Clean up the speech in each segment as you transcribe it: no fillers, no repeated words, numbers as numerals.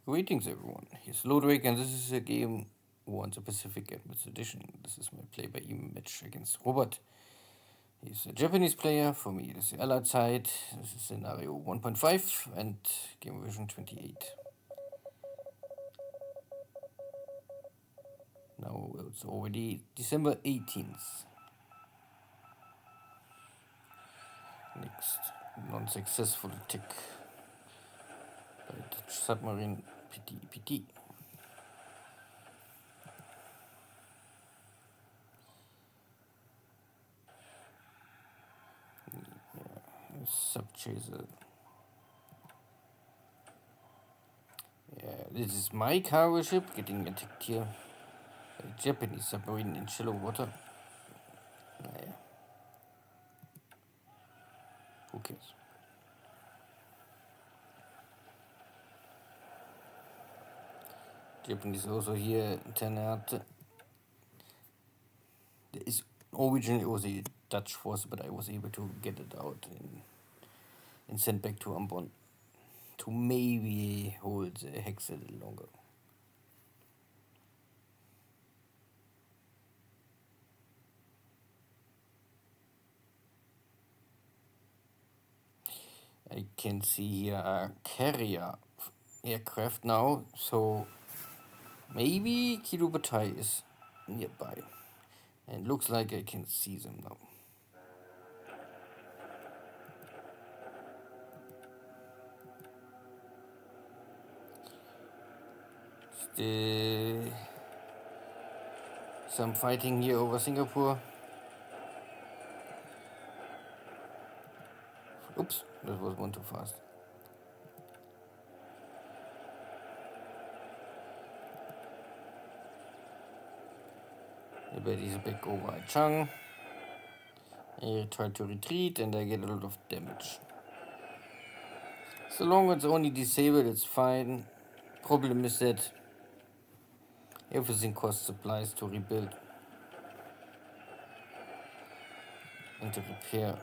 Greetings everyone, here's Lodrik and this is a game War the Pacific Admits Edition. This is my PBEM match against Robert. He's a Japanese player, for me it is the Allied side. This is scenario 1.5 and game version 28. Now it's already December 18th. Next non-successful attack by Dutch submarine PT. Subchaser. Yeah, this is my cargo ship getting attacked here. A Japanese submarine in shallow water. Naja. Who cares? Japanese also here in Ternate. There is originally was a Dutch force, but I was able to get it out and sent back to Ambon to maybe hold the hex a little longer. I can see here a carrier aircraft now, so maybe Kirubatai is nearby. And looks like I can see them now. Still some fighting here over Singapore. Oops, that was one too fast. The bed is back over at Chang. I try to retreat and I get a lot of damage. So long as it's only disabled, it's fine. Problem is that everything costs supplies to rebuild and to repair.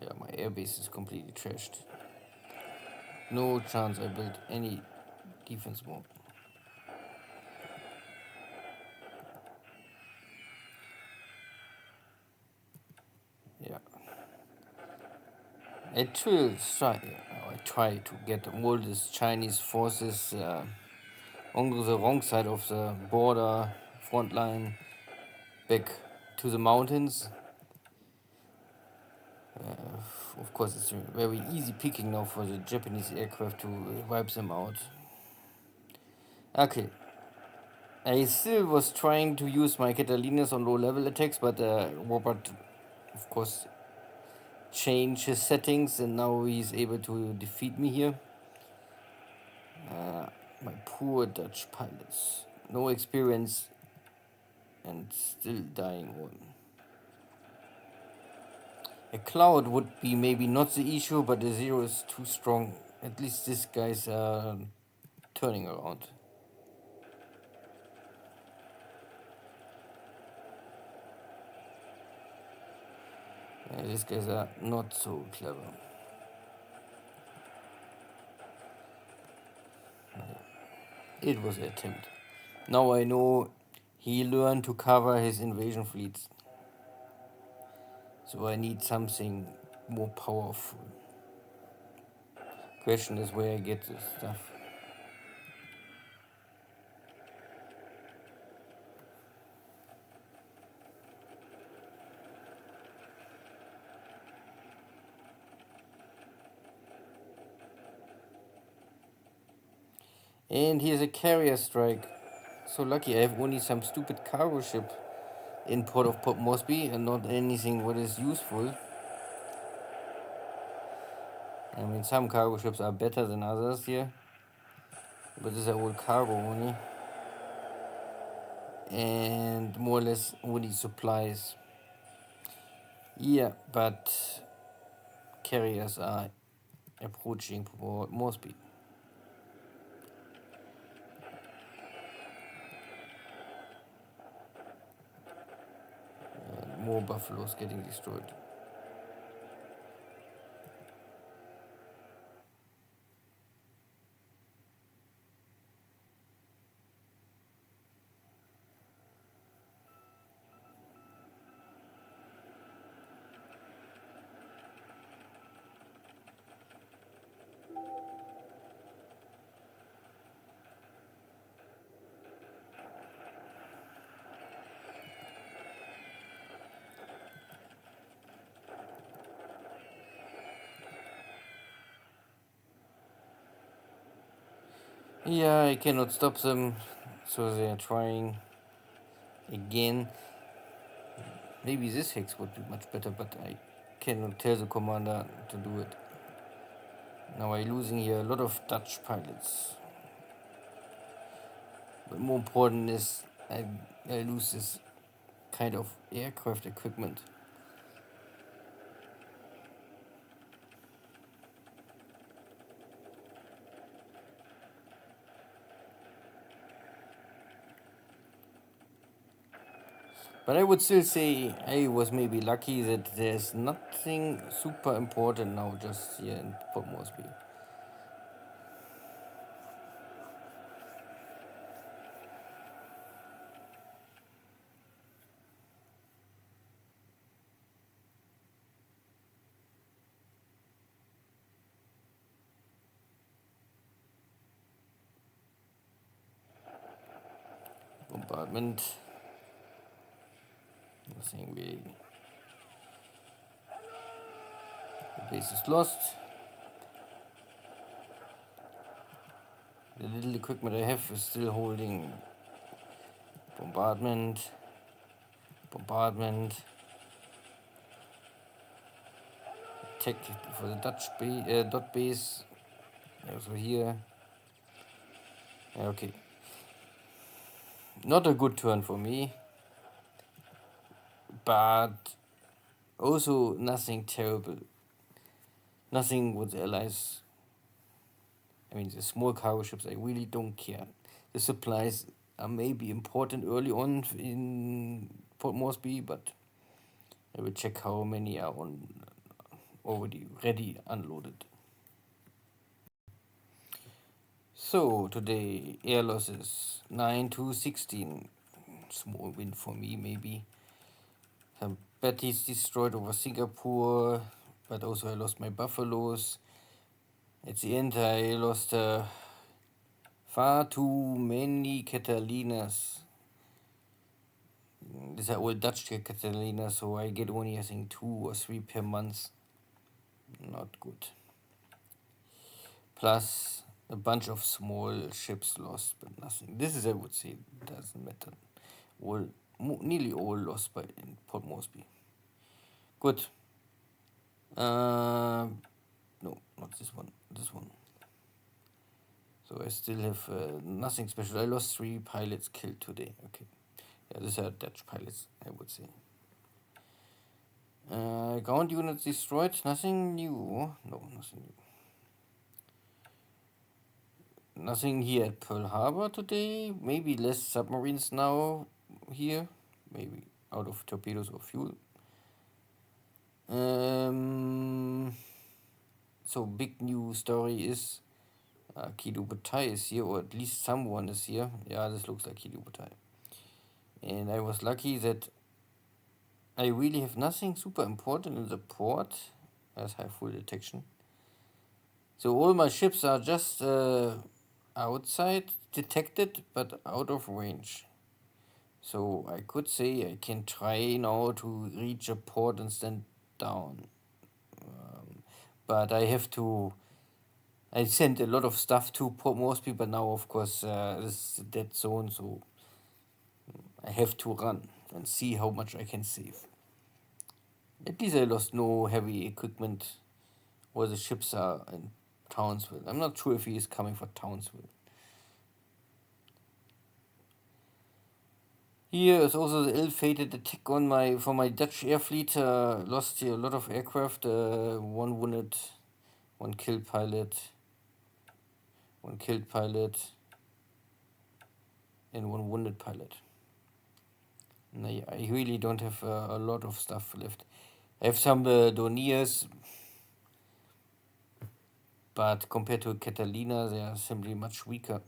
Yeah, my airbase is completely trashed. No chance I built any defense more. Yeah. I try to get all these Chinese forces on the wrong side of the border front line back to the mountains. Of course, it's very easy picking now for the Japanese aircraft to wipe them out. Okay. I still was trying to use my Catalinas on low level attacks, but Robert, of course, changed his settings and now he's able to defeat me here. My poor Dutch pilots. No experience and still dying one. A cloud would be maybe not the issue, but the zero is too strong. At least this guy's turning around. These guys are not so clever. It was an attempt. Now I know he learned to cover his invasion fleets. So I need something more powerful. Question is where I get this stuff. And here's a carrier strike. So lucky I have only some stupid cargo ship in Port of Port Moresby and not anything what is useful. I mean, some cargo ships are better than others here, but this is all cargo only, and more or less only supplies. Yeah, but carriers are approaching Port Moresby. More buffaloes getting destroyed. Yeah, I cannot stop them, so they are trying again. Maybe this hex would be much better, but I cannot tell the commander to do it. Now I'm losing here a lot of Dutch pilots. But more important is I lose this kind of aircraft equipment. But I would still say I was maybe lucky that there's nothing super important now just here in Port Moresby. Bombardment. Nothing really. The base is lost. The little equipment I have is still holding. Bombardment. Bombardment. Attack for the Dutch dot base. Also here. Okay. Not a good turn for me. But also nothing terrible. Nothing with the allies. I mean, the small cargo ships, I really don't care. The supplies are maybe important early on in Port Moresby, but I will check how many are on already ready unloaded. So today air losses 9 to 16. Small win for me maybe. Some batteries destroyed over Singapore, but also I lost my buffaloes. At the end I lost far too many Catalinas. These are all Dutch Catalinas, so I get only I think 2 or 3 per month. Not good. Plus a bunch of small ships lost, but nothing. This is I would say doesn't matter. All nearly all lost by in Port Moresby. Good. No, not this one. This one. So I still have nothing special. I lost 3 pilots killed today. Okay. Yeah, these are Dutch pilots, I would say. Ground units destroyed. Nothing new. No, nothing new. Nothing here at Pearl Harbor today. Maybe less submarines now here. Maybe out of torpedoes or fuel. So big new story is Kido Butai is here, or at least someone is here. Yeah, this looks like Kido Butai. And I was lucky that I really have nothing super important in the port as high full detection. So all my ships are just outside detected but out of range. So I could say I can try now to reach a port and stand down. But I have to. I sent a lot of stuff to Port Moresby, but now of course this is a dead zone, so I have to run and see how much I can save. At least I lost no heavy equipment where the ships are in Townsville. I'm not sure if he is coming for Townsville. Here is also the ill-fated attack on my Dutch air fleet. Lost here a lot of aircraft. One wounded, one killed pilot, and one wounded pilot. And I really don't have a lot of stuff left. I have some Dorniers, but compared to Catalina, they are simply much weaker.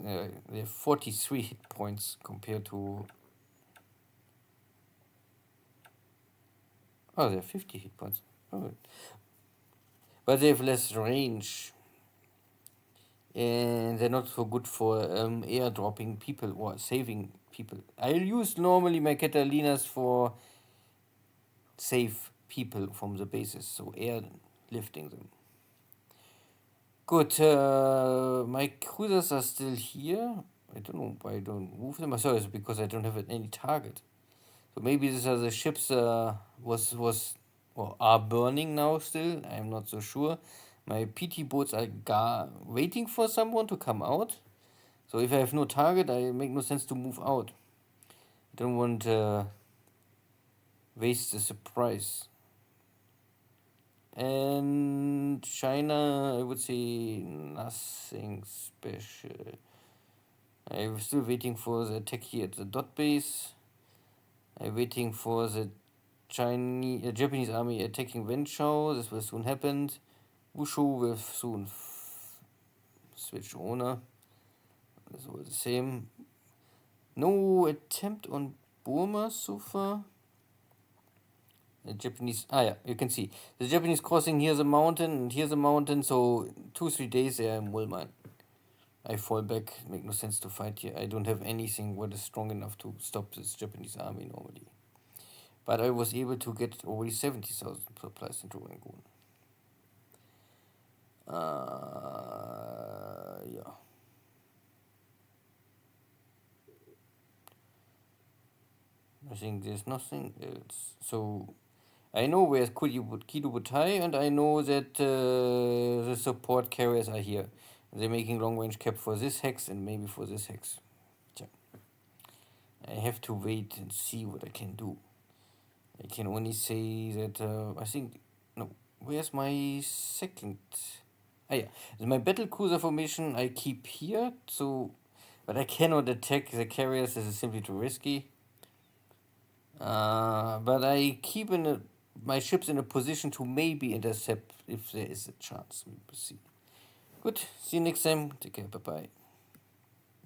They have 43 hit points compared to... Oh, they have 50 hit points. Oh. But they have less range. And they're not so good for airdropping people or saving people. I use normally my Catalinas for save people from the bases, so airlifting them. Good, my cruisers are still here. I don't know why I don't move them. I saw it's because I don't have any target. So maybe these are the ships are burning now still. I'm not so sure. My PT boats are waiting for someone to come out. So if I have no target, I make no sense to move out. I don't want to waste the surprise. And China, I would say nothing special. I'm still waiting for the attack here at the dot base. I'm waiting for the Japanese army attacking Wenchao. This will soon happen. Wushu will soon switch owner. This is all the same. No attempt on Burma so far. The Japanese, you can see. The Japanese crossing here's a mountain and here's a mountain, so 2-3 days they are in Woolman. I fall back, make no sense to fight here. I don't have anything what is strong enough to stop this Japanese army normally. But I was able to get already 70,000 supplies into Rangoon. Yeah. I think there's nothing else. So I know where's Kido Butai, and I know that the support carriers are here. They're making long range cap for this hex and maybe for this hex. Yeah. I have to wait and see what I can do. I can only say that I think no. Where's my second? Yeah, my battle cruiser formation I keep here. So, but I cannot attack the carriers. This is simply too risky. But I keep my ships in a position to maybe intercept if there is a chance. We will see. Good. See you next time. Take care. Bye bye.